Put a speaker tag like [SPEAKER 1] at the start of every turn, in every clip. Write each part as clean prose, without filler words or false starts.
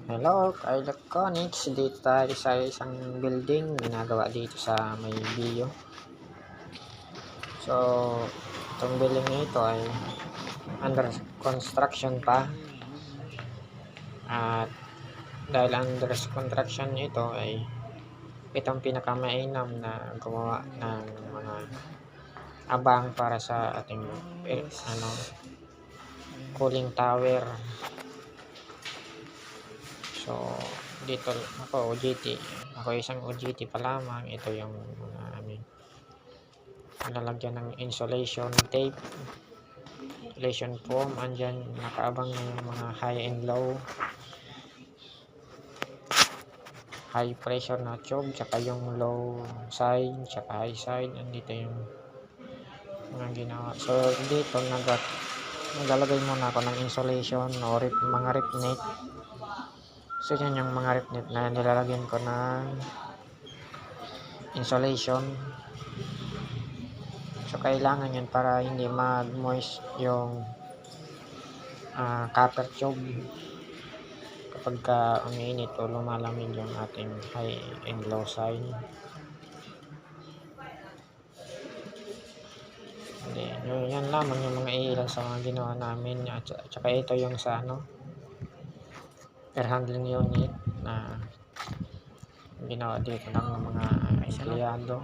[SPEAKER 1] Hello, ka-electronics. Dito tayo sa isang building ginagawa dito sa may bio. So, itong building na ito ay under construction pa. At dahil under construction ito ay itong pinakamainam na gumawa ng mga abang para sa ating cooling tower. So, dito ako OJT. Ako isang OJT pa lamang. Ito yung mga lalagyan ng insulation tape, insulation foam. Andyan nakaabang na yung mga high and low, high pressure na tube, tsaka yung low side, tsaka high side. Andito yung mga ginawa. So, dito naglalagay muna ako ng insulation o mga rip net. So, yan yung mga rip net na nilalagyan ko ng insulation. So, kailangan yan para hindi mag-moist yung copper tube kapag umiinit o lumalamig yung ating high and low side. Yan lamang yung mga ilan sa mga ginawa namin. At saka ito yung sa air handling unit na ginawa dito ng mga empleyado.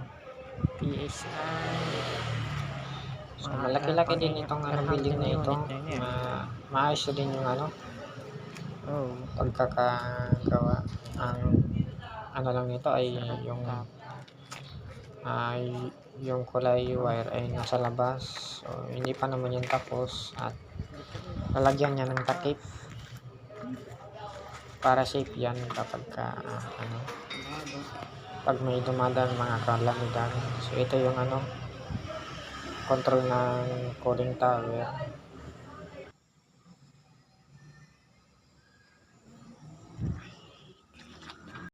[SPEAKER 1] So, malaki-laki din itong building na ito. Maayos din yung pagkakagawa. Ang lang nito ay yung kulay wire ay nasa labas. So, hindi pa naman yan tapos. At lalagyan niya ng takip para safe yan kapag pag may dumadaan mga kalamidad. So, ito yung control ng cooling tower.